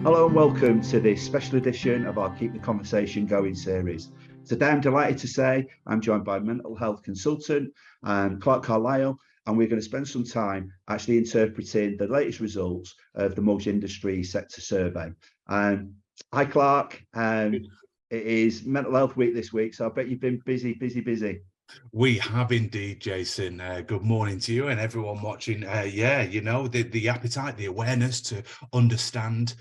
Hello and welcome to this special edition of our Keep the Conversation Going series. Today I'm delighted to say I'm joined by mental health consultant Clarke Carlisle, and we're going to spend some time actually interpreting the latest results of the Mortgage Industry Sector Survey. Hi Clarke, it is Mental Health Week this week, so I bet you've been busy. We have indeed, Jason. Good morning to you and everyone watching. The appetite, the awareness to understand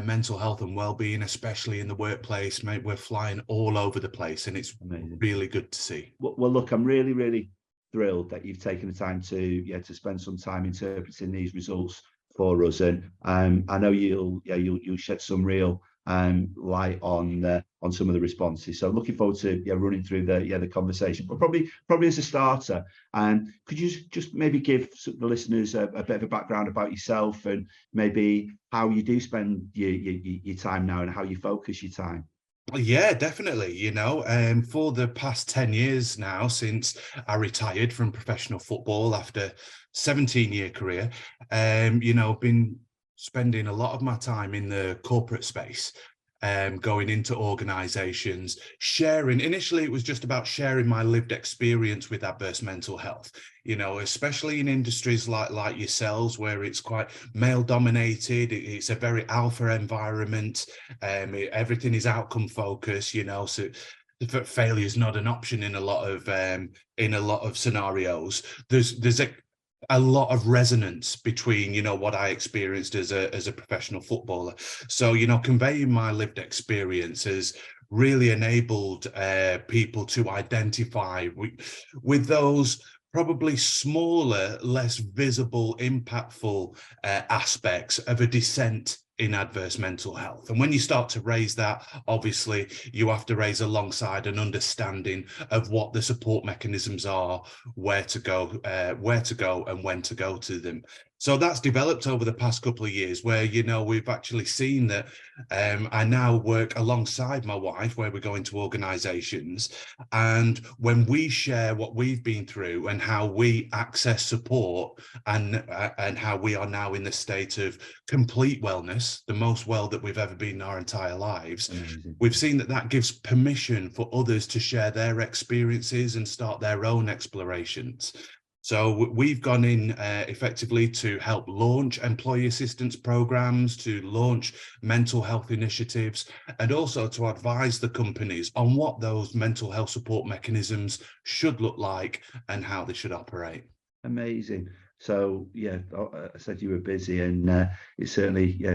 mental health and well-being, especially in the workplace, mate, we're flying all over the place, and it's amazing. Really good to see. Well, look, I'm really thrilled that you've taken the time to spend some time interpreting these results for us, and I know you'll shed some real light on some of the responses. So looking forward to running through the conversation. But probably as a starter, could you just maybe give the listeners a bit of a background about yourself and maybe how you do spend your time now and how you focus your time? Yeah, definitely. For the past 10 years now, since I retired from professional football after 17-year career, been spending a lot of my time in the corporate space, going into organizations, sharing. Initially, it was just about sharing my lived experience with adverse mental health, especially in industries like yourselves, where it's quite male dominated. It's a very alpha environment. Everything is outcome focused, so failure is not an option in a lot of scenarios. There's a lot of resonance between what I experienced as a professional footballer. So conveying my lived experience has really enabled people to identify with those probably smaller, less visible, impactful aspects of a descent in adverse mental health. And when you start to raise that, obviously you have to raise alongside an understanding of what the support mechanisms are, where to go and when to go to them. So that's developed over the past couple of years, where we've actually seen that I now work alongside my wife, where we go into organizations, and when we share what we've been through and how we access support and how we are now in the state of complete wellness, the most well that we've ever been in our entire lives. Amazing. We've seen that gives permission for others to share their experiences and start their own explorations. So we've gone in effectively to help launch employee assistance programs, to launch mental health initiatives, and also to advise the companies on what those mental health support mechanisms should look like and how they should operate. Amazing. So I said you were busy, and it's certainly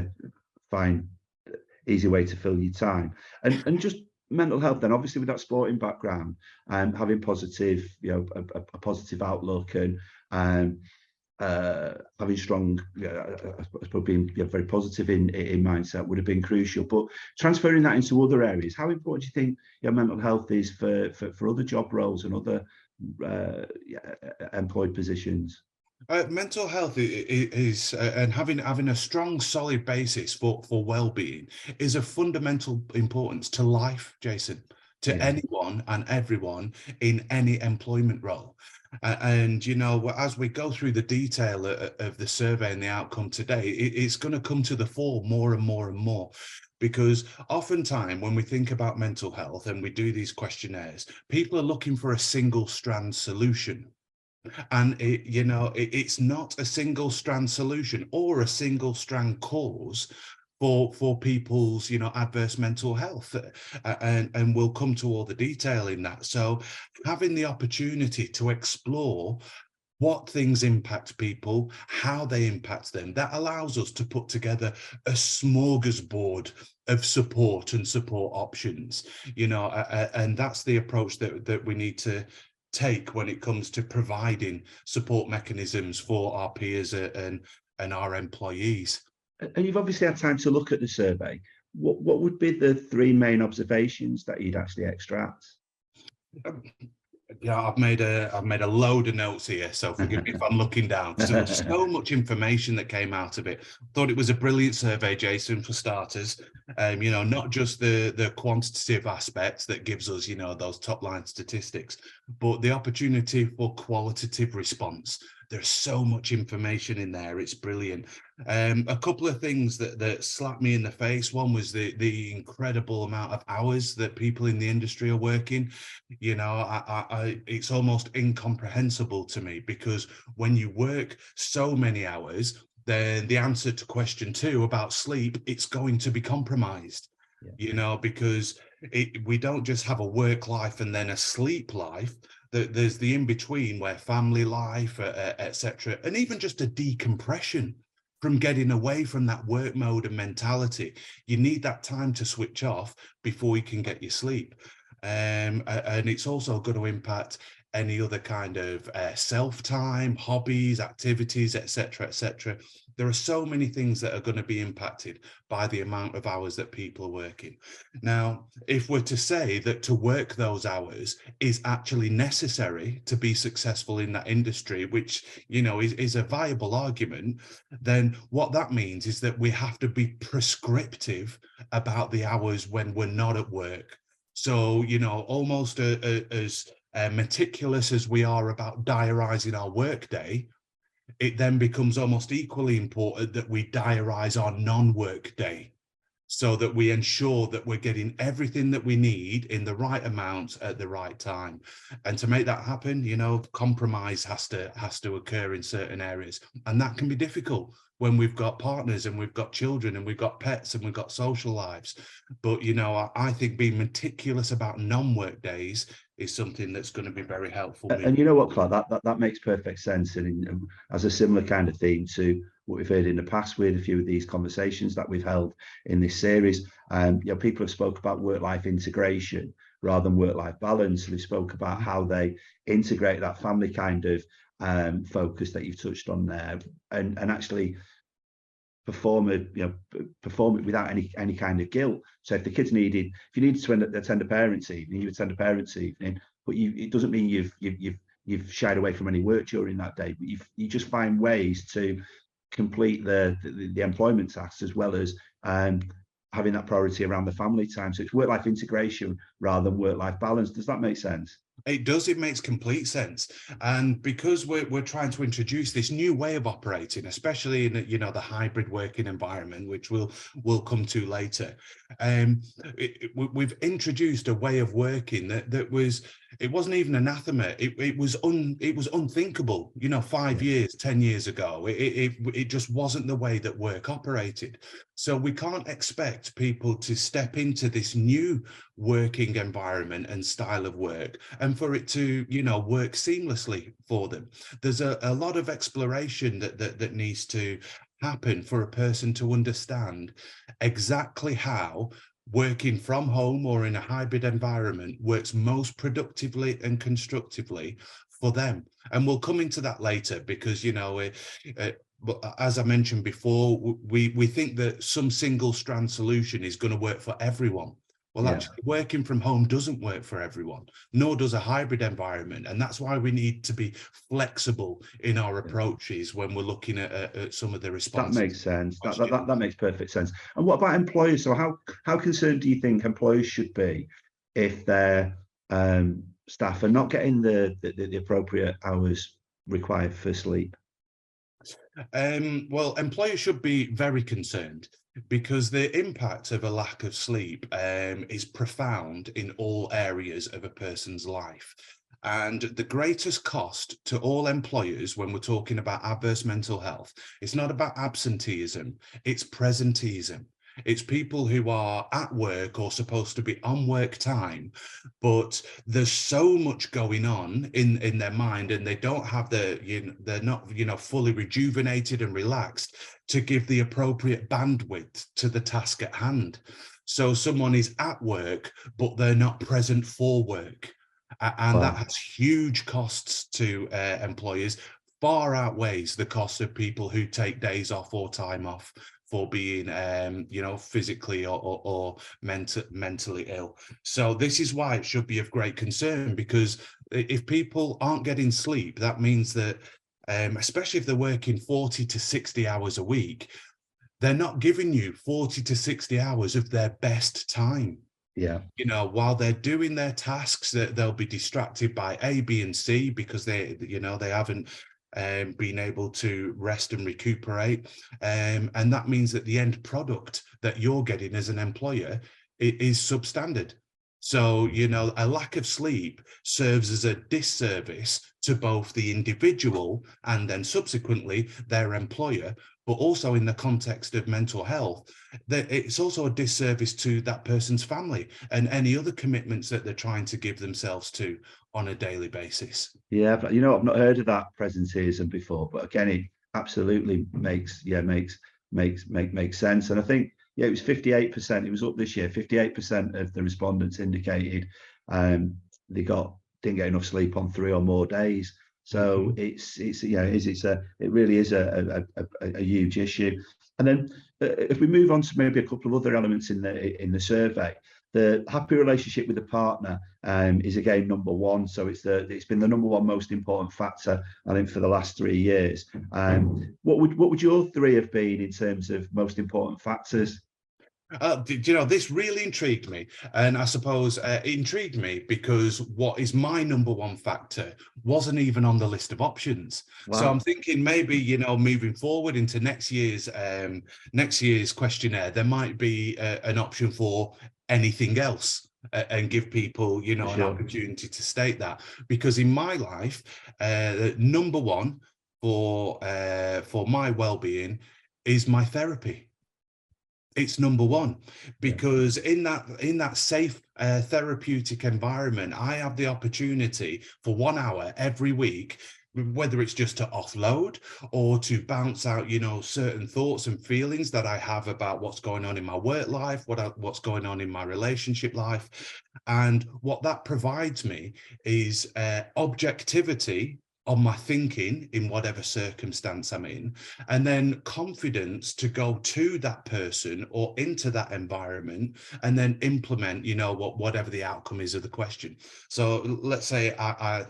fine, easy way to fill your time. And just mental health then, obviously with that sporting background, having positive, a positive outlook, and having strong, I suppose being very positive in mindset would have been crucial. But transferring that into other areas, how important do you think mental health is for other job roles and other employed positions? Mental health is and having a strong, solid basis for well-being is of fundamental importance to life, Jason, to anyone and everyone in any employment role. And as we go through the detail of the survey and the outcome today, it's going to come to the fore more and more. Because oftentimes when we think about mental health and we do these questionnaires, people are looking for a single strand solution. And it's not a single strand solution or a single strand cause for people's adverse mental health, and we'll come to all the detail in that. So having the opportunity to explore what things impact people, how they impact them, that allows us to put together a smorgasbord of support and support options, and that's the approach that we need to take when it comes to providing support mechanisms for our peers and our employees. And you've obviously had time to look at the survey. What would be the three main observations that you'd actually extract? I've made a load of notes here, so forgive me if I'm looking down, because there was so much information that came out of it. Thought it was a brilliant survey, Jason, for starters. Not just the quantitative aspect that gives us, those top line statistics, but the opportunity for qualitative response. There's so much information in there. It's brilliant. A couple of things that slapped me in the face. One was the incredible amount of hours that people in the industry are working. You know, it's almost incomprehensible to me, because when you work so many hours, then the answer to question 2 about sleep, it's going to be compromised. Yeah. You know, because we don't just have a work life and then a sleep life. There's the in-between, where family life, etc., and even just a decompression from getting away from that work mode and mentality. You need that time to switch off before you can get your sleep. And it's also going to impact any other kind of self-time, hobbies, activities, etc., etc. There are so many things that are going to be impacted by the amount of hours that people are working. Now, if we're to say that to work those hours is actually necessary to be successful in that industry, which, you know, is a viable argument, then what that means is that we have to be prescriptive about the hours when we're not at work. So, you know, almost as meticulous as we are about diarising our workday, it then becomes almost equally important that we diarise our non-work day, so that we ensure that we're getting everything that we need in the right amount at the right time. And to make that happen, you know, compromise has to occur in certain areas, and that can be difficult when we've got partners and we've got children and we've got pets and we've got social lives. But, you know, I think being meticulous about non-work days is something that's going to be very helpful. And you know what, Clarke, that makes perfect sense, and as a similar kind of theme to what we've heard in the past with a few of these conversations that we've held in this series. You know, people have spoke about work-life integration rather than work-life balance. They spoke about how they integrate that family kind of focus that you've touched on there, and actually perform it without any kind of guilt. So if the kids needed, if you needed to attend a parents' evening, you attend a parents' evening, but it doesn't mean you've shied away from any work during that day. But you just find ways to complete the employment tasks, as well as having that priority around the family time. So it's work-life integration rather than work-life balance. Does that make sense? It does. It makes complete sense. And because we're trying to introduce this new way of operating, especially in, you know, the hybrid working environment, which we'll come to later, we've introduced a way of working that wasn't even anathema. It was unthinkable, you know, 5 years, 10 years ago. It just wasn't the way that work operated. So we can't expect people to step into this new working environment and style of work and for it to, you know, work seamlessly for them. There's a lot of exploration that needs to happen for a person to understand exactly how working from home or in a hybrid environment works most productively and constructively for them. And we'll come into that later, because, you know, as I mentioned before, we think that some single strand solution is going to work for everyone. Well, actually, working from home doesn't work for everyone, nor does a hybrid environment. And that's why we need to be flexible in our approaches when we're looking at some of the responses. That makes sense. That makes perfect sense. And what about employers? So how concerned do you think employers should be if their staff are not getting the appropriate hours required for sleep? Well, employers should be very concerned, because the impact of a lack of sleep is profound in all areas of a person's life. And the greatest cost to all employers when we're talking about adverse mental health, it's not about absenteeism, it's presenteeism. It's people who are at work or supposed to be on work time, but there's so much going on in their mind, and they don't have they're not, you know, fully rejuvenated and relaxed to give the appropriate bandwidth to the task at hand. So someone is at work, but they're not present for work. And that has huge costs to employers, far outweighs the cost of people who take days off or time off for being, you know, physically or mentally ill. So this is why it should be of great concern, because if people aren't getting sleep, that means that, especially if they're working 40 to 60 hours a week, they're not giving you 40 to 60 hours of their best time. Yeah. You know, while they're doing their tasks, that they'll be distracted by A, B, and C, because they, you know, they haven't being able to rest and recuperate. And that means that the end product that you're getting as an employer is substandard. So, you know, a lack of sleep serves as a disservice to both the individual and then subsequently their employer, but also in the context of mental health, that it's also a disservice to that person's family and any other commitments that they're trying to give themselves to on a daily basis. Yeah, but you know, I've not heard of that presenteeism before, but again, it absolutely makes sense. And I think, yeah, it was 58%. It was up this year. 58% of the respondents indicated they didn't get enough sleep on 3 or more days. So it really is a huge issue. And then if we move on to maybe a couple of other elements in the survey, the happy relationship with the partner is again number one. So it's been the number one most important factor, I think, for the last 3 years. What would your 3 have been in terms of most important factors? You know, this really intrigued me, and I suppose it intrigued me because what is my number one factor wasn't even on the list of options. Wow. So I'm thinking maybe, you know, moving forward into next year's questionnaire, there might be an option for anything else, and give people, you know, an opportunity to state that. Because in my life, number one for my well-being is my therapy. It's number one, because in that safe therapeutic environment, I have the opportunity for 1 hour every week, whether it's just to offload or to bounce out, you know, certain thoughts and feelings that I have about what's going on in my work life, what's going on in my relationship life. And what that provides me is objectivity on my thinking in whatever circumstance I'm in, and then confidence to go to that person or into that environment and then implement, you know, whatever the outcome is of the question. So let's say I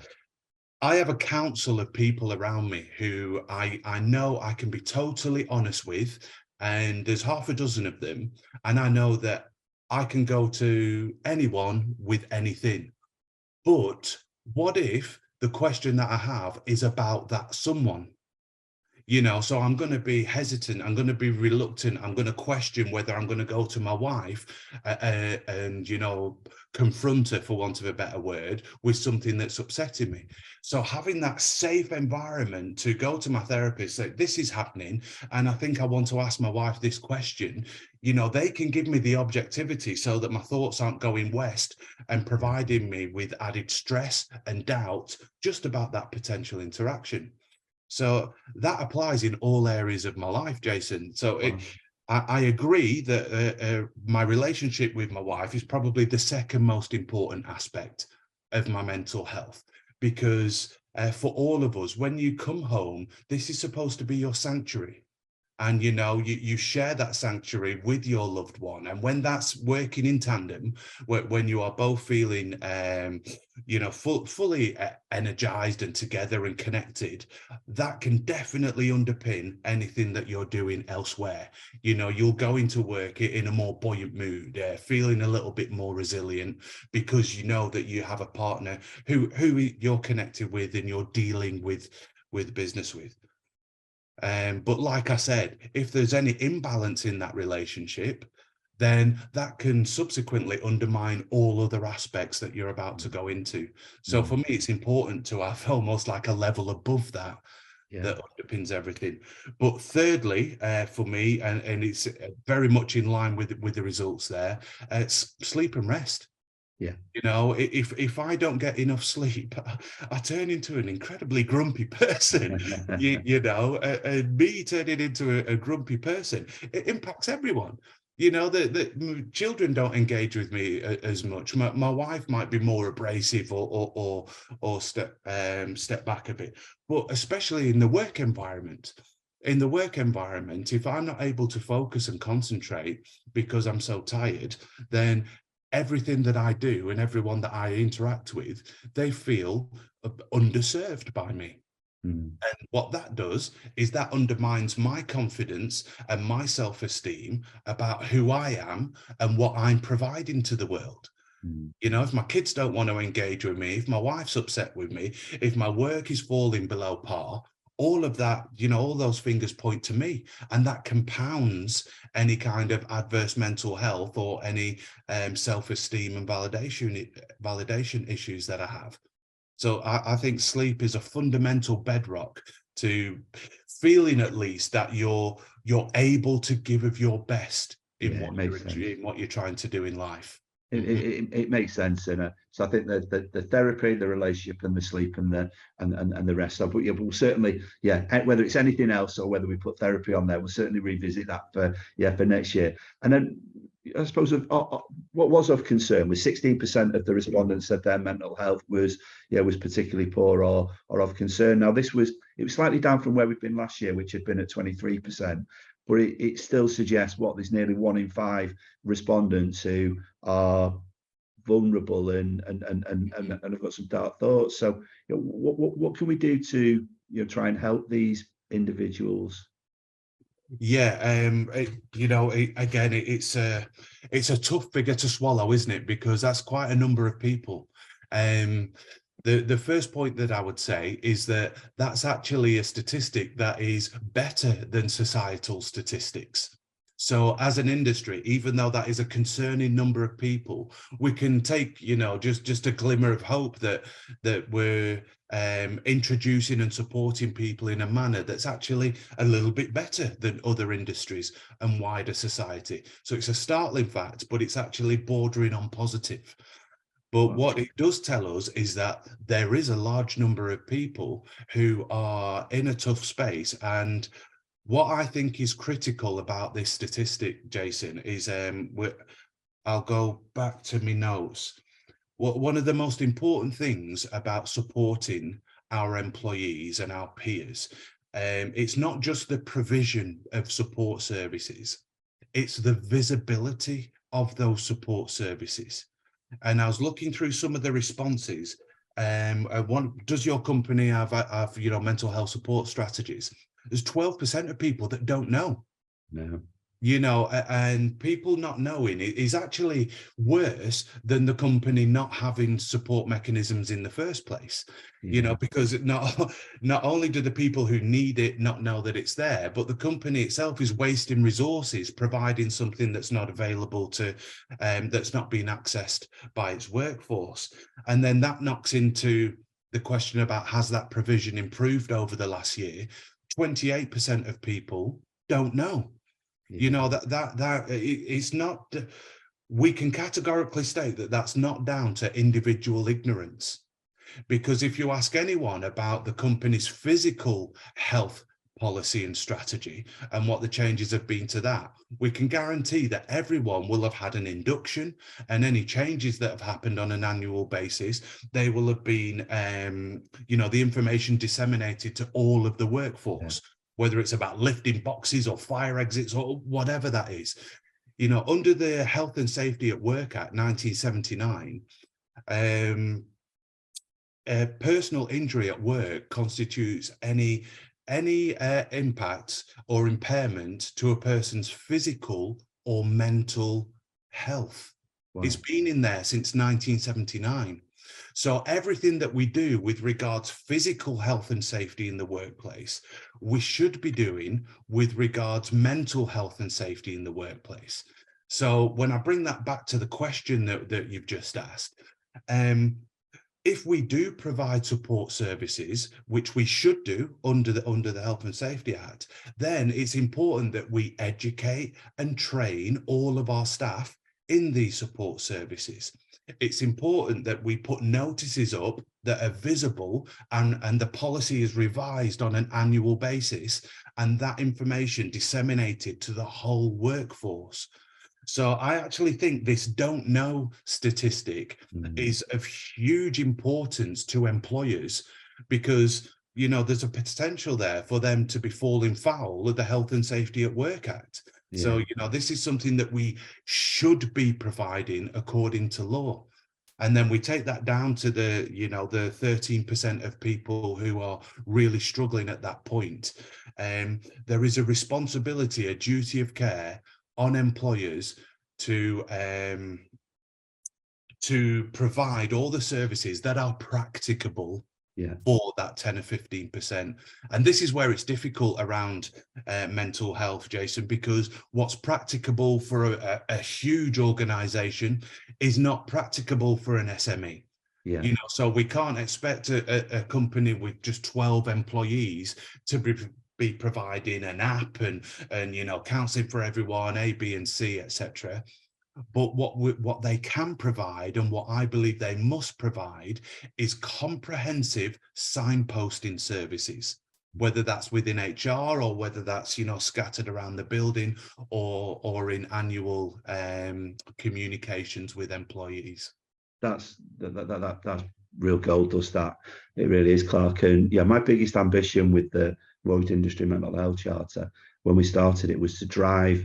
have a council of people around me who I know I can be totally honest with, and there's half a dozen of them, and I know that I can go to anyone with anything. But what if the question that I have is about that someone? You know, so I'm going to be hesitant, I'm going to be reluctant, I'm going to question whether I'm going to go to my wife and, you know, confront her, for want of a better word, with something that's upsetting me. So having that safe environment to go to my therapist, say, this is happening, and I think I want to ask my wife this question, you know, they can give me the objectivity so that my thoughts aren't going west and providing me with added stress and doubt just about that potential interaction. So that applies in all areas of my life, Jason. So I agree that my relationship with my wife is probably the second most important aspect of my mental health, because for all of us, when you come home, this is supposed to be your sanctuary. And, you know, you share that sanctuary with your loved one. And when that's working in tandem, when you are both feeling, you know, fully energized and together and connected, that can definitely underpin anything that you're doing elsewhere. You know, you'll go into work in a more buoyant mood, feeling a little bit more resilient, because you know that you have a partner who you're connected with and you're dealing with business with. But like I said, if there's any imbalance in that relationship, then that can subsequently undermine all other aspects that you're about to go into. So for me, it's important to have almost like a level above that, that underpins everything. But thirdly, for me, and it's very much in line with the results there, it's sleep and rest. Yeah. You know, if I don't get enough sleep, I turn into an incredibly grumpy person. you know, and me turning into a grumpy person, it impacts everyone. You know, the children don't engage with me as much. My wife might be more abrasive or step back a bit, but especially in the work environment. In the work environment, if I'm not able to focus and concentrate because I'm so tired, then everything that I do and everyone that I interact with, they feel underserved by me. And what that does is that undermines my confidence and my self-esteem about who I am and what I'm providing to the world. You know, if my kids don't want to engage with me, if my wife's upset with me, if my work is falling below par, all of that, all those fingers point to me, and that compounds any kind of adverse mental health or any self-esteem and validation issues that I have. So I think sleep is a fundamental bedrock to feeling, at least, that you're able to give of your best in what you're trying to do in life. It makes sense, and so I think that the therapy, the relationship, and the sleep, and the rest of. But yeah, we'll certainly, whether it's anything else or whether we put therapy on there, we'll certainly revisit that for next year. And then I suppose what was of concern was 16% of the respondents said their mental health was particularly poor or of concern. Now it was slightly down from where we've been last year, which had been at 23%. But it still suggests there's nearly 1 in 5 respondents who are vulnerable and have got some dark thoughts. So what can we do to try and help these individuals? Again, it's a tough figure to swallow, isn't it? Because that's quite a number of people. The first point that I would say is that that's actually a statistic that is better than societal statistics. So as an industry, even though that is a concerning number of people, we can take, just a glimmer of hope that we're introducing and supporting people in a manner that's actually a little bit better than other industries and wider society. So it's a startling fact, but it's actually bordering on positive. But what it does tell us is that there is a large number of people who are in a tough space. And what I think is critical about this statistic, Jason, is I'll go back to my notes. One of the most important things about supporting our employees and our peers, it's not just the provision of support services, it's the visibility of those support services. And I was looking through some of the responses. Does your company have mental health support strategies? There's 12% of people that don't know. No. And people not knowing it is actually worse than the company not having support mechanisms in the first place. Because not only do the people who need it not know that it's there, but the company itself is wasting resources providing something that's not available to, that's not being accessed by its workforce. And then that knocks into the question about, has that provision improved over the last year? 28% of people don't know. That it's not, we can categorically state that that's not down to individual ignorance, because if you ask anyone about the company's physical health policy and strategy and what the changes have been to that, we can guarantee that everyone will have had an induction, and any changes that have happened on an annual basis, they will have been, the information disseminated to all of the workforce. Whether it's about lifting boxes or fire exits or whatever that is. Under the Health and Safety at Work Act 1979, personal injury at work constitutes any impact or impairment to a person's physical or mental health. Wow. It's been in there since 1979. So everything that we do with regards physical health and safety in the workplace, we should be doing with regards mental health and safety in the workplace. So when I bring that back to the question that you've just asked, if we do provide support services, which we should do under the Health and Safety Act, then it's important that we educate and train all of our staff in these support services. It's important that we put notices up that are visible, and the policy is revised on an annual basis, and that information disseminated to the whole workforce. So I actually think this don't know statistic is of huge importance to employers, because there's a potential there for them to be falling foul of the Health and Safety at Work Act. Yeah. So, this is something that we should be providing according to law. And then we take that down to the 13% of people who are really struggling at that point. There is a responsibility, a duty of care on employers to provide all the services that are practicable for that 10 or 15%. And this is where it's difficult around mental health, Jason, because what's practicable for a huge organization is not practicable for an SME. Yeah. You know, so we can't expect a company with just 12 employees to be providing an app and you know, counselling for everyone, A, B, and C, etc. But what they can provide, and what I believe they must provide, is comprehensive signposting services, whether that's within HR or whether that's, you know, scattered around the building or in annual communications with employees. That's real gold dust, that it really is, Clarke. And yeah, my biggest ambition with the Road Industry Mental Health Charter when we started it was to drive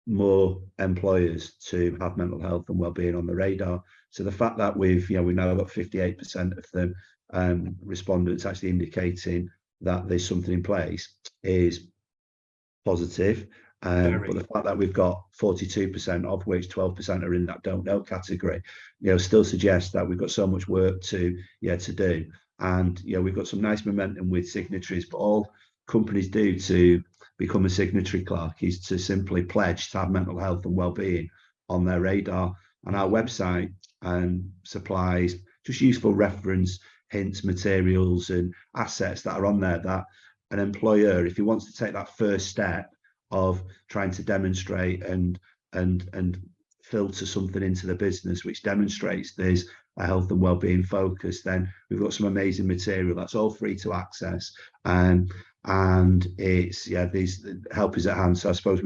more employers to have mental health and well-being on the radar. So the fact that we've now got 58% of them respondents actually indicating that there's something in place is positive. But the fact that we've got 42%, of which 12% are in that don't know category, still suggests that we've got so much work to do. And we've got some nice momentum with signatories, but all companies do to become a signatory, Clarke, is to simply pledge to have mental health and well-being on their radar. And our website supplies just useful reference, hints, materials, and assets that are on there that an employer, if he wants to take that first step of trying to demonstrate and filter something into the business which demonstrates there's a health and well-being focus, then we've got some amazing material that's all free to access. And it's these help is at hand. So I suppose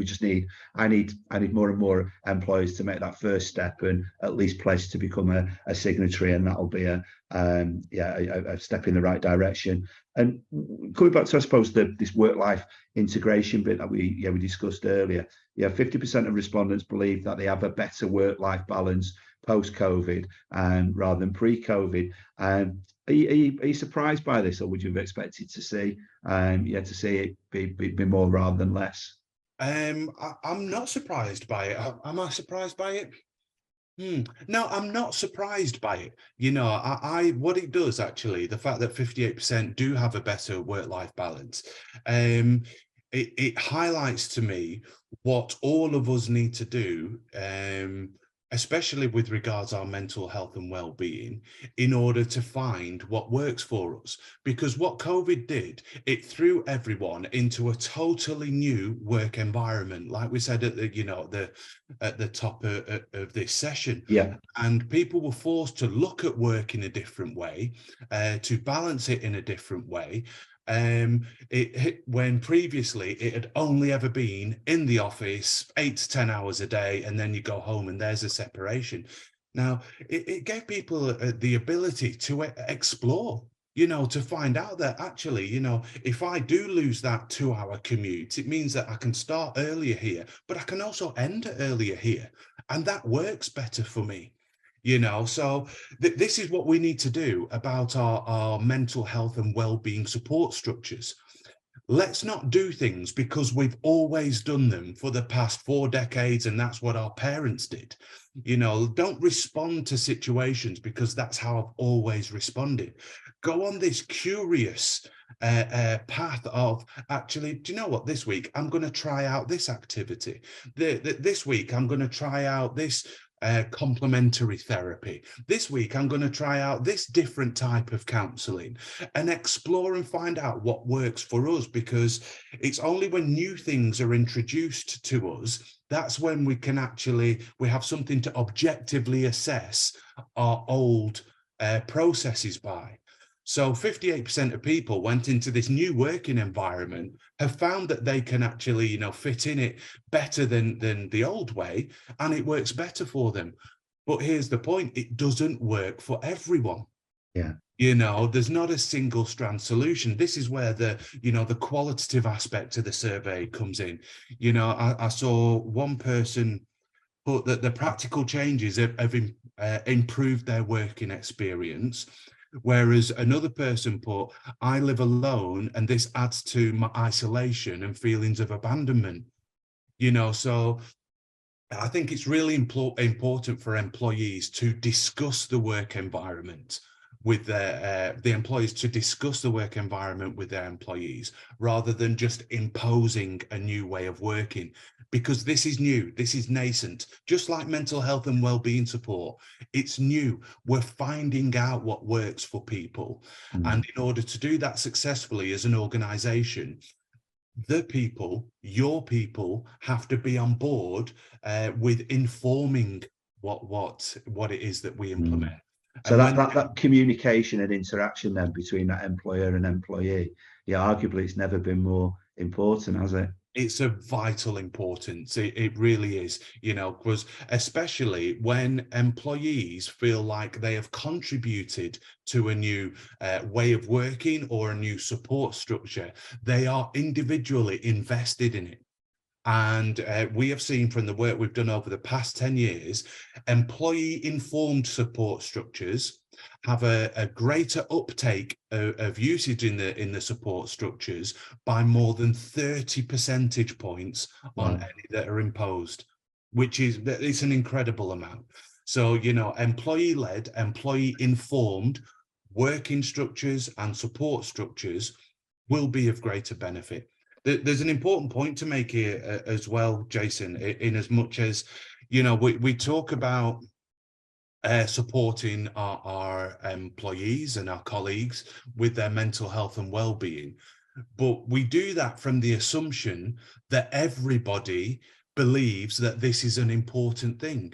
I need more and more employers to make that first step and at least pledge to become a signatory, and that'll be a step in the right direction. And coming back to, I suppose, this work-life integration bit that we discussed earlier, 50% of respondents believe that they have a better work-life balance post-COVID rather than pre-COVID. Are you surprised by this, or would you have expected to see it be more rather than less? I'm not surprised by it. Am I surprised by it? No, I'm not surprised by it. What it does, actually, the fact that 58% do have a better work-life balance, it highlights to me what all of us need to do, especially with regards our mental health and well-being, in order to find what works for us. Because what COVID did, it threw everyone into a totally new work environment, like we said at the top of this session. Yeah. And people were forced to look at work in a different way, to balance it in a different way. When previously it had only ever been in the office 8 to 10 hours a day, and then you go home and there's a separation. Now it gave people the ability to explore, to find out that actually, if I do lose that 2-hour commute, it means that I can start earlier here, but I can also end earlier here, and that works better for me. So this is what we need to do about our mental health and well-being support structures. Let's not do things because we've always done them for the past 4 decades, and that's what our parents did. Don't respond to situations because that's how I've always responded. Go on this curious path of, actually, do you know what, this week I'm going to try out this activity. This week I'm going to try out this complementary therapy. This week, I'm going to try out this different type of counselling and explore and find out what works for us, because it's only when new things are introduced to us, that's when we have something to objectively assess our old processes by. So 58% of people went into this new working environment, have found that they can actually, fit in it better than the old way, and it works better for them. But here's the point, it doesn't work for everyone. Yeah. There's not a single strand solution. This is where the qualitative aspect of the survey comes in. I saw one person put that the practical changes have improved their working experience, whereas another person put, I live alone and this adds to my isolation and feelings of abandonment. So I think it's really important for employees to discuss the work environment, with the employees to discuss the work environment with their employees, rather than just imposing a new way of working, because this is new, this is nascent. Just like mental health and well-being support, it's new. We're finding out what works for people. And in order to do that successfully as an organization, the people, your people, have to be on board with informing what it is that we implement. So And that communication and interaction then between that employer and employee, yeah, arguably it's never been more important, has it? it's of vital importance. It really is, you know, because especially when employees feel like they have contributed to a new way of working or a new support structure, they are individually invested in it. And we have seen from the work we've done over the past 10 years, employee-informed support structures have a greater uptake of usage in the support structures by more than 30 percentage points on any that are imposed, which is, it's an incredible amount. So, you know, employee-led, employee-informed working structures and support structures will be of greater benefit. There's an important point to make here as well, Jason, in as much as, you know, we talk about supporting our employees and our colleagues with their mental health and well-being, but we do that from the assumption that everybody believes that this is an important thing,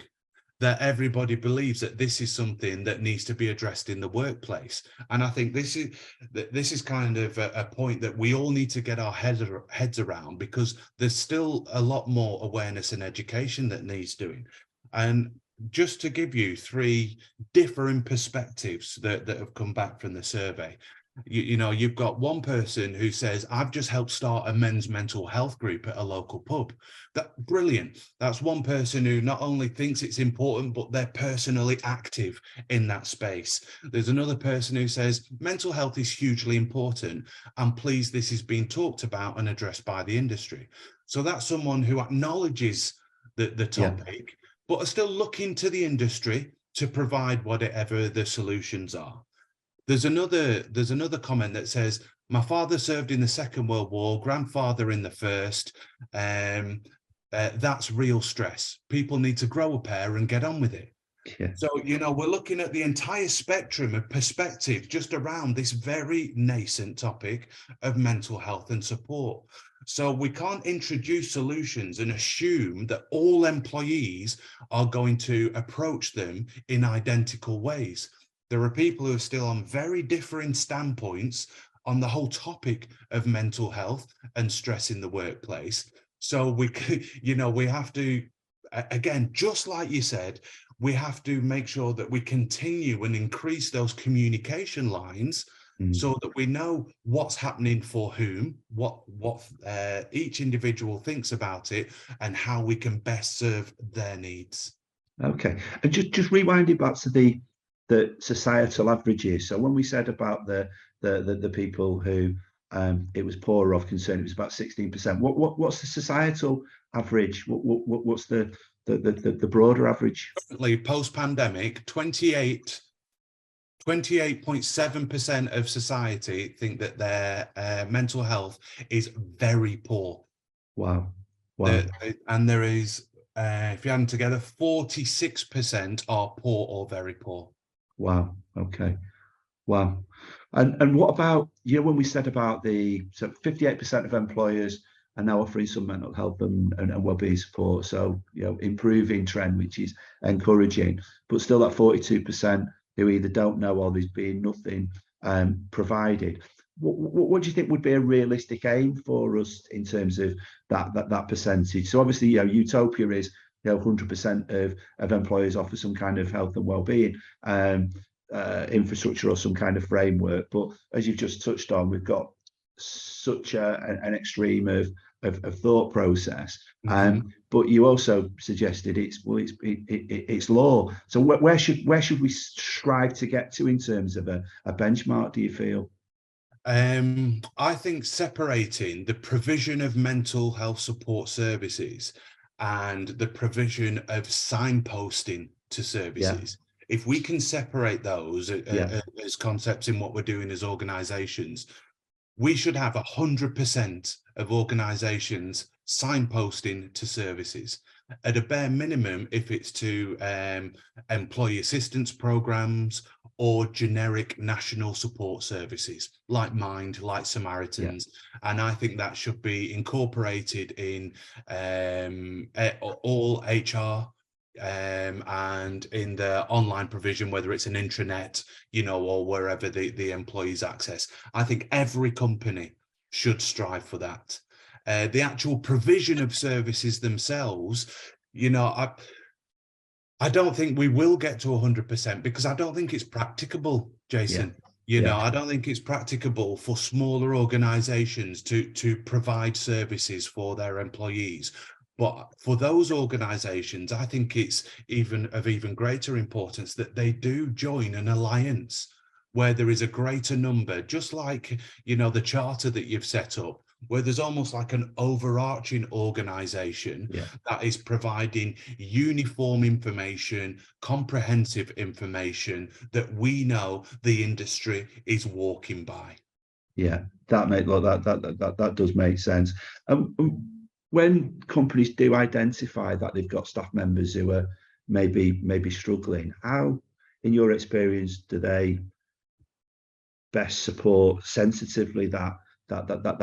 that everybody believes that this is something that needs to be addressed in the workplace. And I think this is kind of a point that we all need to get our heads around, because there's still a lot more awareness and education that needs doing. And just to give you 3 differing perspectives that have come back from the survey. You know, you've got one person who says, I've just helped start a men's mental health group at a local pub. That's brilliant. That's one person who not only thinks it's important, but they're personally active in that space. There's another person who says, mental health is hugely important, and please, this is being talked about and addressed by the industry. So that's someone who acknowledges the topic, but are still looking to the industry to provide whatever the solutions are. There's another comment that says, my father served in the Second World War, grandfather in the First. That's real stress. People need to grow a pair and get on with it. Yeah. So, you know, we're looking at the entire spectrum of perspective just around this very nascent topic of mental health and support. So we can't introduce solutions and assume that all employees are going to approach them in identical ways. There are people who are still on very differing standpoints on the whole topic of mental health and stress in the workplace. So we have to, again, just like you said, we have to make sure that we continue and increase those communication lines so that we know what's happening for whom, what each individual thinks about it, and how we can best serve their needs. Okay, and just rewinding back to the societal averages. So when we said about the people who it was poorer of concern, it was about 16%. What's the societal average? What's the broader average? Currently, post-pandemic, 28.7% of society think that their mental health is very poor. Wow. And there is, if you add them together, 46% are poor or very poor. Wow. Okay. Wow. And what about, you know, when we said about so 58% of employers are now offering some mental health and wellbeing support. So, you know, improving trend, which is encouraging, but still that 42% who either don't know or there's been nothing provided. What do you think would be a realistic aim for us in terms of that percentage? So obviously, you know, utopia is, you know, 100% of employers offer some kind of health and well-being infrastructure or some kind of framework. But as you've just touched on, we've got such an extreme of thought process. But you also suggested it's law. So where should we strive to get to in terms of a benchmark, do you feel? I think separating the provision of mental health support services and the provision of signposting to services If we can separate those Yeah. as concepts in what we're doing as organizations, we should have 100% of organizations signposting to services. At a bare minimum, if it's to employee assistance programs or generic national support services like Mind, like Samaritans. And I think that should be incorporated in all HR and in the online provision, whether it's an intranet, you know, or wherever the employees access. I think every company should strive for that. The actual provision of services themselves, you know, I don't think we will get to 100% because I don't think it's practicable, Jason. You know, I don't think it's practicable for smaller organizations to provide services for their employees. But for those organizations, I think it's of even greater importance that they do join an alliance where there is a greater number, just like, you know, the charter that you've set up, where there's almost like an overarching organization that is providing uniform information, comprehensive information that we know the industry is walking by. Yeah, that does make sense. When companies do identify that they've got staff members who are maybe struggling, how, in your experience, do they best support sensitively that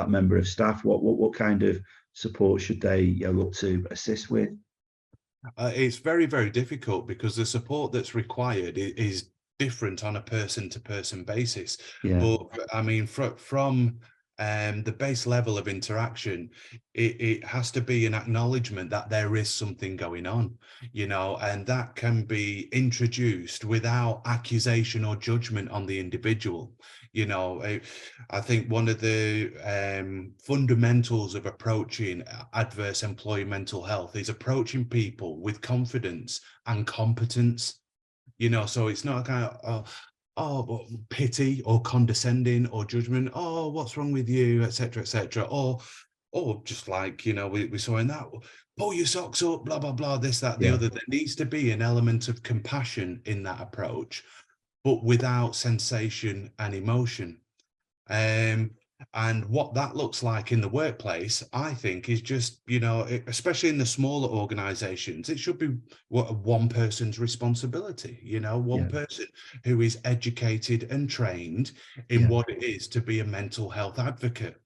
member of staff? What kind of support should they look to assist with? It's very, very difficult because the support that's required is different on a person-to-person basis. But I mean, from the base level of interaction, it has to be an acknowledgement that there is something going on, you know, and that can be introduced without accusation or judgment on the individual. You know, I think one of the fundamentals of approaching adverse employee mental health is approaching people with confidence and competence. You know, so it's not a kind of pity or condescending or judgment. Oh, what's wrong with you, etc., etc. Or just like, you know, we saw in that, pull your socks up, blah blah blah, this, that, the other. There needs to be an element of compassion in that approach, but without sensation and emotion. And what that looks like in the workplace, I think, is just, you know, especially in the smaller organizations, it should be one person's responsibility, you know, one person who is educated and trained in what it is to be a mental health advocate.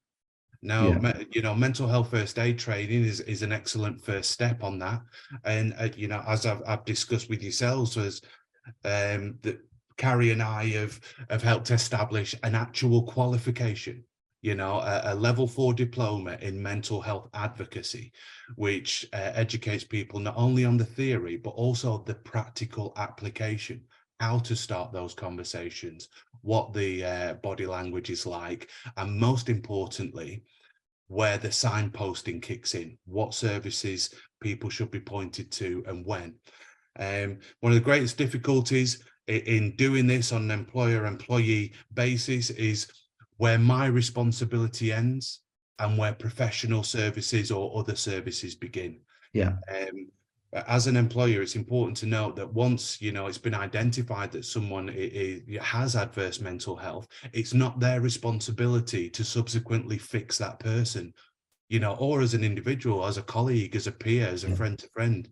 Now, you know, mental health first aid training is an excellent first step on that. And, you know, as I've discussed with yourselves, as that Carrie and I have helped establish an actual qualification, you know, a level 4 diploma in mental health advocacy, which educates people not only on the theory, but also the practical application, how to start those conversations, what the body language is like, and most importantly, where the signposting kicks in, what services people should be pointed to and when. One of the greatest difficulties in doing this on an employer-employee basis is where my responsibility ends and where professional services or other services begin. As an employer, it's important to note that once, you know, it's been identified that someone has adverse mental health, it's not their responsibility to subsequently fix that person, you know, or as an individual, as a colleague, as a peer, as a friend to friend.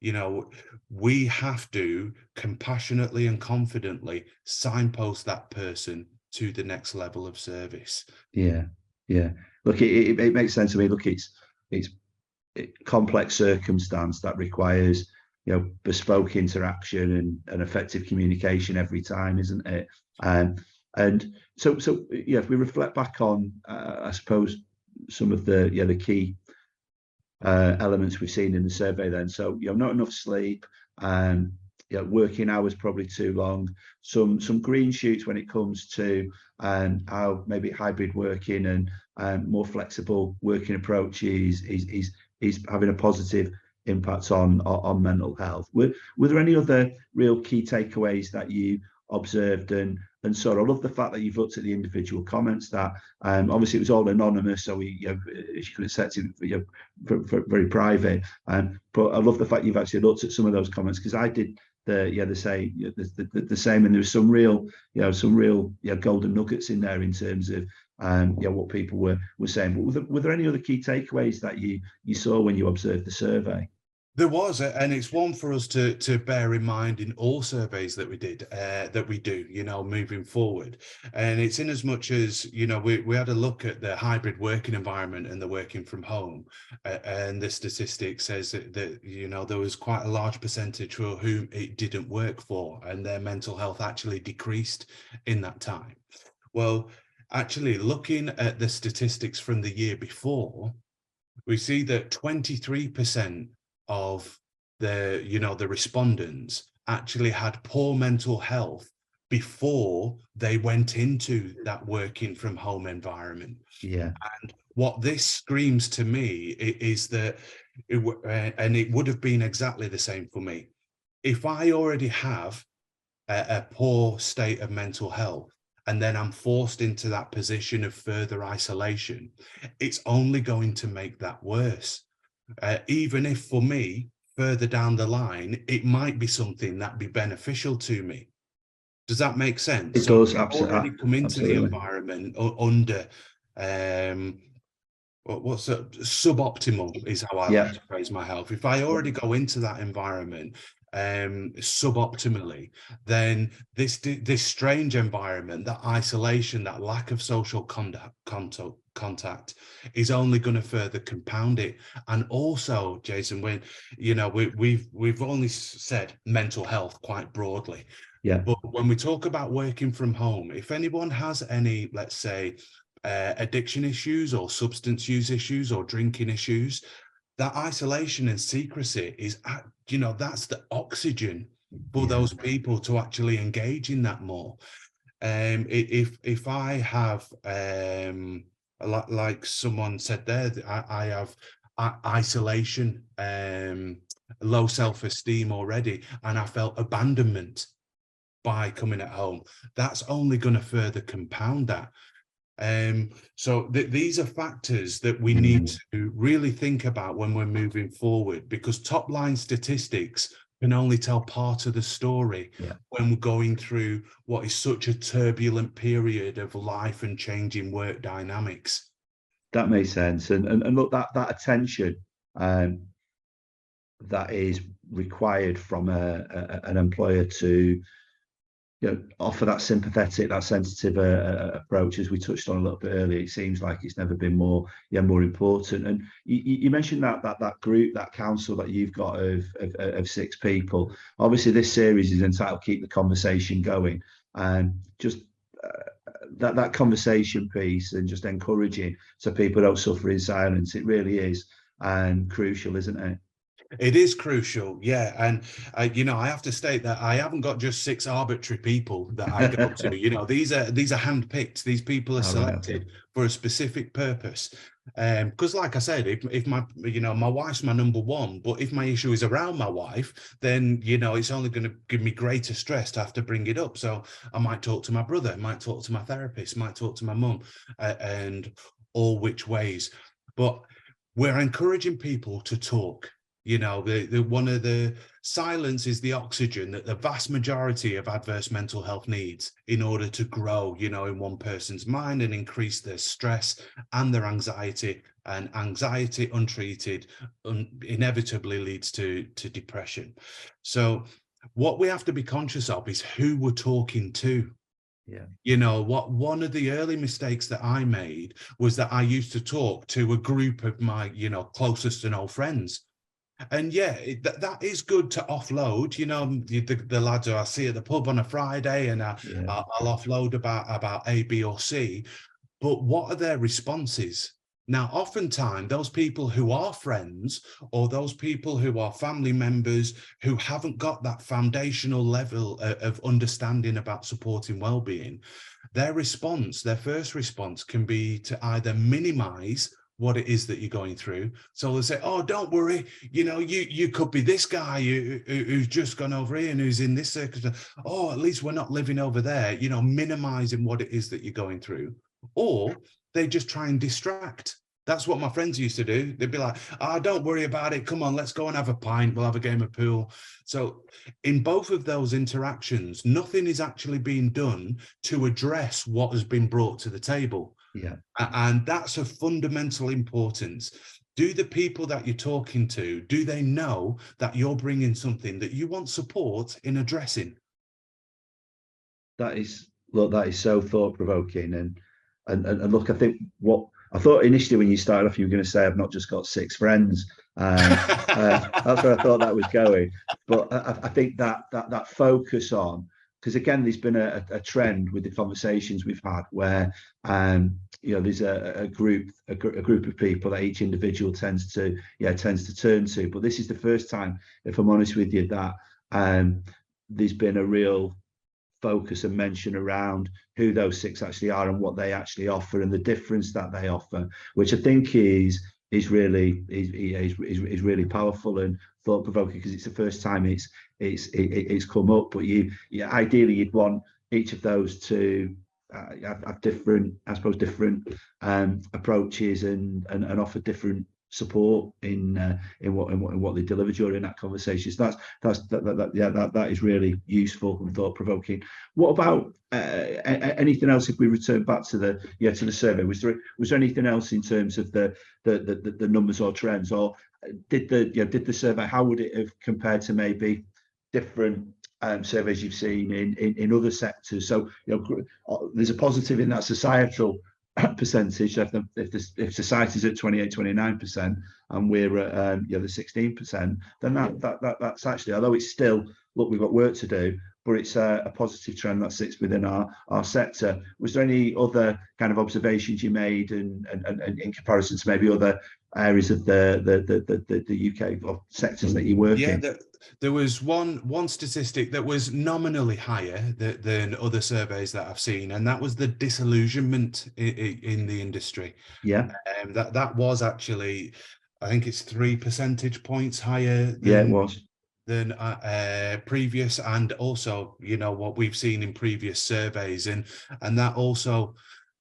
You know, we have to compassionately and confidently signpost that person to the next level of service. Look, it makes sense to me. Look, it's complex circumstance that requires, you know, bespoke interaction and effective communication every time, isn't it? And so if we reflect back on I suppose some of the key elements we've seen in the survey then. So, you know, not enough sleep, you know, working hours probably too long, some green shoots when it comes to how maybe hybrid working and more flexible working approaches is having a positive impact on mental health. Were there any other real key takeaways that you observed? And so I love the fact that you've looked at the individual comments that obviously it was all anonymous, so we, you know, you could have set it, you know, for very private. But I love the fact you've actually looked at some of those comments, because I did they say the same, and there was some real golden nuggets in there in terms of what people were saying. But were there any other key takeaways that you saw when you observed the survey? There was, and it's one for us to bear in mind in all surveys that we did, that we do, moving forward. And it's in as much as, we had a look at the hybrid working environment and the working from home. And the statistic says that, there was quite a large percentage for whom it didn't work for, and their mental health actually decreased in that time. Well, actually, looking at the statistics from the year before, we see that 23% of the respondents actually had poor mental health before they went into that working from home environment. Yeah. And what this screams to me is that, and it would have been exactly the same for me. If I already have a poor state of mental health, and then I'm forced into that position of further isolation, it's only going to make that worse. Even if for me, further down the line, it might be something that'd be beneficial to me. Does that make sense? It does, absolutely. Already come into the environment under what's suboptimal is how I like to phrase my health. If I already go into that environment suboptimally, then this strange environment, that isolation, that lack of social contact is only going to further compound it. And also, Jason, when we've only said mental health quite broadly, but when we talk about working from home, if anyone has any, let's say, addiction issues or substance use issues or drinking issues, that isolation and secrecy is, that's the oxygen for those people to actually engage in that more. If I have, like someone said there, I have isolation, low self-esteem already, and I felt abandonment by coming at home, that's only going to further compound that. So these are factors that we need to really think about when we're moving forward, because top line statistics can only tell part of the story when we're going through what is such a turbulent period of life and changing work dynamics. That makes sense. And look, that attention that is required from an employer to offer that sympathetic, that sensitive approach, as we touched on a little bit earlier. It seems like it's never been more important. And you mentioned that group, that council that you've got of 6 people. Obviously, this series is entitled "Keep the Conversation Going," and just that conversation piece and just encouraging so people don't suffer in silence. It really is crucial, isn't it? It is crucial, yeah. And, I have to state that I haven't got just 6 arbitrary people that I go to. These are handpicked. These people are selected for a specific purpose. Because like I said, if my, my wife's my number one, but if my issue is around my wife, then, it's only going to give me greater stress to have to bring it up. So I might talk to my brother, might talk to my therapist, might talk to my mum, and all which ways. But we're encouraging people to talk. One of the silence is the oxygen that the vast majority of adverse mental health needs in order to grow, in one person's mind and increase their stress and their anxiety. And anxiety untreated inevitably leads to depression. So what we have to be conscious of is who we're talking to. One of the early mistakes that I made was that I used to talk to a group of my, closest and old friends. And that is good to offload, the lads who I see at the pub on a Friday, and I'll offload about A, B, or C. But what are their responses? Now, oftentimes, those people who are friends or those people who are family members who haven't got that foundational level of understanding about supporting well-being, their first response can be to either minimize what it is that you're going through. So they'll say, "Oh, don't worry, you could be this guy who's just gone over here and who's in this circumstance. Oh, at least we're not living over there," minimizing what it is that you're going through. Or they just try and distract That's what my friends used to do. They'd be like, don't worry about it. Come on, let's go and have a pint. We'll have a game of pool. So in both of those interactions, nothing is actually being done to address what has been brought to the table. Yeah. And that's of fundamental importance. Do the people that you're talking to, do they know that you're bringing something that you want support in addressing? That is so thought-provoking, and look, I think what I thought initially when you started off, you were going to say, I've not just got 6 friends. That's where I thought that was going. But I think that focus on, because again, there's been a trend with the conversations we've had where there's a group of people that each individual tends to turn to. But this is the first time, if I'm honest with you, that there's been a real focus and mention around who those 6 actually are and what they actually offer and the difference that they offer, which I think is really powerful and thought-provoking, because it's the first time it's come up. But ideally you'd want each of those to have different approaches and offer different support in what they deliver during that conversation. So that is really useful and thought-provoking. What about anything else? If we return back to the survey, was there anything else in terms of the numbers or trends, or did the survey, how would it have compared to maybe different surveys you've seen in other sectors? So there's a positive in that societal percentage. If society's at 28-29% and we're at the 16%, then that's actually, although it's still, look, we've got work to do, but it's a positive trend that sits within our sector. Was there any other kind of observations you made and in comparison to maybe other areas of the UK or sectors that you work in? There was one statistic that was nominally higher than other surveys that I've seen, and that was the disillusionment in the industry. Yeah. That was actually, I think it's 3 percentage points higher than previous, and also what we've seen in previous surveys, and that also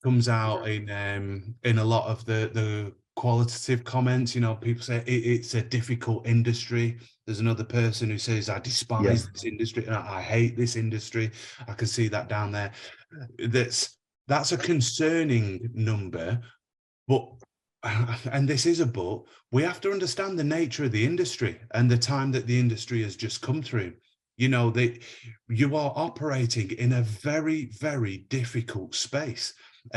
comes out in a lot of the qualitative comments. People say it's a difficult industry. There's another person who says, I despise this industry and I hate this industry. I can see that down there. That's a concerning number, but, and this is a but, we have to understand the nature of the industry and the time that the industry has just come through. You are operating in a very, very difficult space.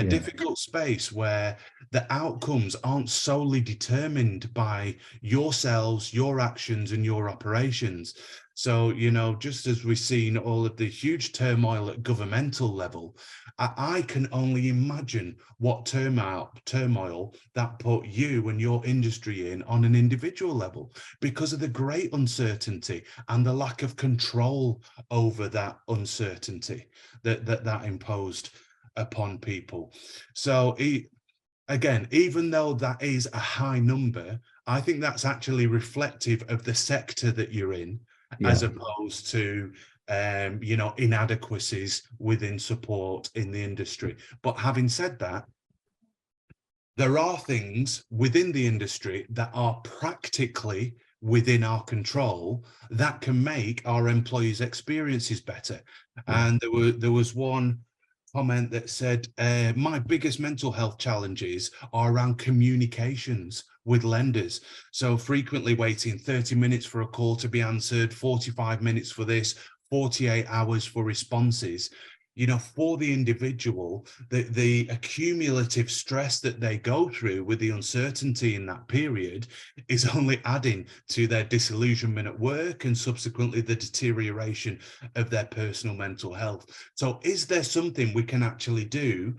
Difficult space where the outcomes aren't solely determined by yourselves, your actions and your operations. So, just as we've seen all of the huge turmoil at governmental level, I can only imagine what turmoil that put you and your industry in on an individual level, because of the great uncertainty and the lack of control over that uncertainty that imposed upon people. So again, even though that is a high number, I think that's actually reflective of the sector that you're in, as opposed to inadequacies within support in the industry. But having said that, there are things within the industry that are practically within our control that can make our employees' experiences better. And there was one comment that said, my biggest mental health challenges are around communications with lenders. So frequently waiting 30 minutes for a call to be answered, 45 minutes for this, 48 hours for responses. For the individual, the accumulative stress that they go through with the uncertainty in that period is only adding to their disillusionment at work and subsequently the deterioration of their personal mental health. So is there something we can actually do,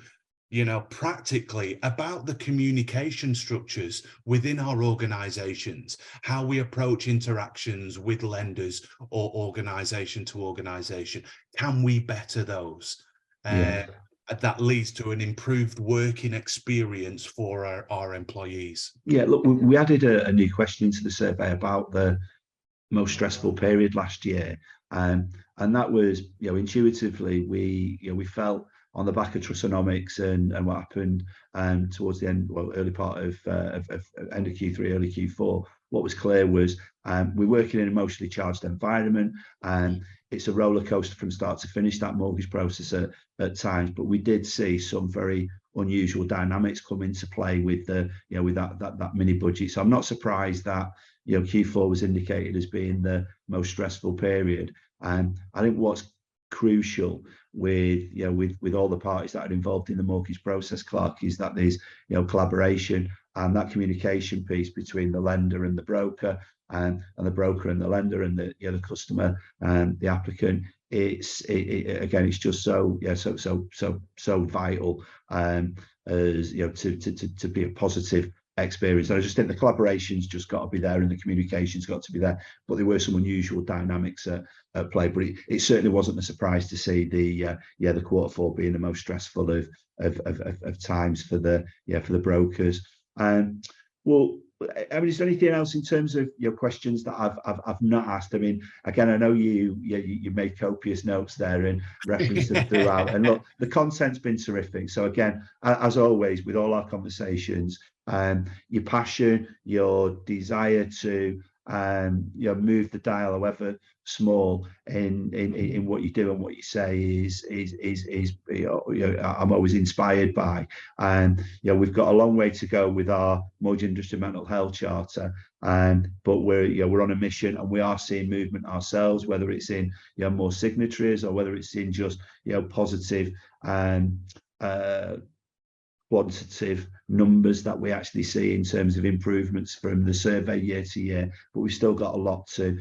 practically about the communication structures within our organizations, how we approach interactions with lenders or organization to organization? Can we better those? That leads to an improved working experience for our employees. Yeah, look, we added a new question into the survey about the most stressful period last year. And that was, intuitively, we felt on the back of Trussonomics and what happened towards the end, well, early part of end of Q3, early Q4, what was clear was we're working in an emotionally charged environment, and it's a roller coaster from start to finish, that mortgage process at times. But we did see some very unusual dynamics come into play with the, you know, with that mini budget. So I'm not surprised that, you know, Q4 was indicated as being the most stressful period. And I think what's crucial with, you know, with all the parties that are involved in the mortgage process, Clarke, is that there's, you know, collaboration and that communication piece between the lender and the broker, and the broker and the lender, and the, you know, the customer and the applicant. Again, it's just so, yeah, so vital, as, you know, to be a positive experience. And I just think the collaboration's just got to be there, and the communication's got to be there. But there were some unusual dynamics at play. But it certainly wasn't a surprise to see the Q4 being the most stressful of times for the brokers. Well, I mean, is there anything else in terms of your questions that I've not asked? I mean, again, I know you made copious notes there and referenced them throughout. And look, the content's been terrific. So again, as always, with all our conversations, your passion, your desire to you know, move the dial, however small, in what you do and what you say is you know, I'm always inspired by. And you know, we've got a long way to go with our mortgage industry mental health charter, but we're on a mission, and we are seeing movement ourselves, whether it's in, you know, more signatories, or whether it's in just, you know, positive quantitative numbers that we actually see in terms of improvements from the survey year to year. But we've still got a lot to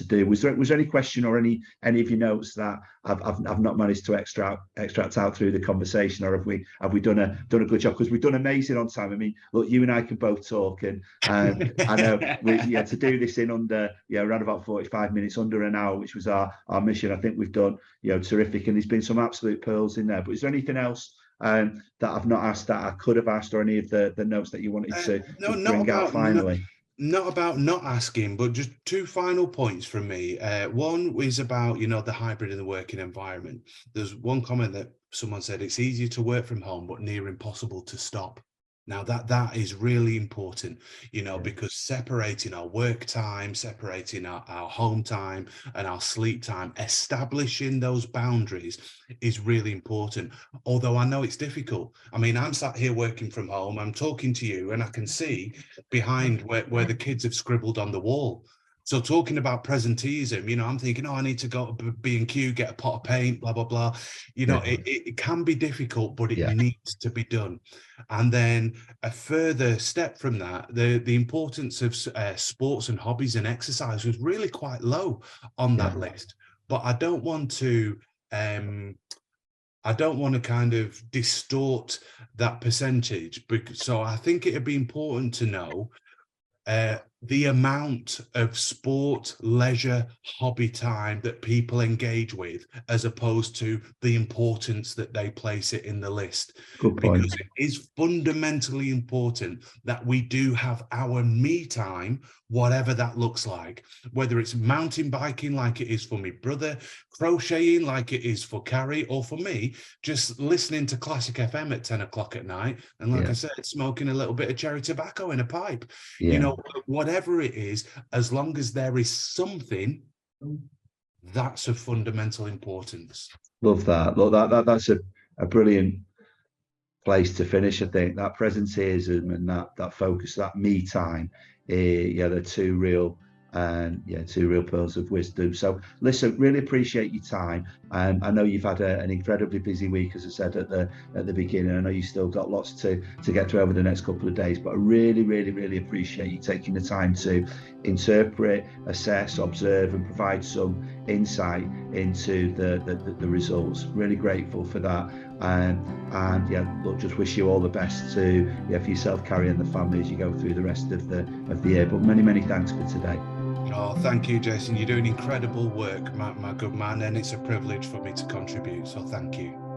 do. Was there any question or any of your notes that I've not managed to extract out through the conversation, or have we done a good job? Because we've done amazing on time. I mean, look, you and I can both talk, and I know to do this in under, you know, around about 45 minutes, under an hour, which was our mission. I think we've done, you know, terrific, and there's been some absolute pearls in there. But is there anything else that I've not asked that I could have asked, or any of the notes that you wanted to bring out finally? Not about not asking, but just two final points from me. One is about, you know, the hybrid in the working environment. There's one comment that someone said, it's easier to work from home, but near impossible to stop. Now that is really important, you know, because separating our work time, separating our home time and our sleep time, establishing those boundaries is really important. Although I know it's difficult. I mean, I'm sat here working from home, I'm talking to you, and I can see behind where the kids have scribbled on the wall. So talking about presenteeism, you know, I'm thinking, oh, I need to go to B&Q, get a pot of paint, blah, blah, blah. You know, it can be difficult, but it needs to be done. And then a further step from that, the importance of sports and hobbies and exercise was really quite low on that list. But I don't want to kind of distort that percentage. So I think it'd be important to know the amount of sport, leisure, hobby time that people engage with, as opposed to the importance that they place it in the list. Good point. Because it is fundamentally important that we do have our me time, whatever that looks like, whether it's mountain biking like it is for my brother, crocheting like it is for Carrie, or for me, just listening to Classic FM at 10 o'clock at night. And like I said, smoking a little bit of cherry tobacco in a pipe, you know, whatever it is, as long as there is something, that's of fundamental importance. Love that. Look, that's a brilliant place to finish. I think that presenteeism and that focus, that me time, they're two real pearls of wisdom. So listen, really appreciate your time. I know you've had an incredibly busy week, as I said at the beginning. I know you still got lots to get through over the next couple of days, but I really appreciate you taking the time to interpret, assess, observe, and provide some insight into the results. Really grateful for that. And look, just wish you all the best for yourself, Carrie, and the family as you go through the rest of the year. But many thanks for today. Oh, thank you, Jason. You're doing incredible work, my good man, and it's a privilege for me to contribute. So thank you.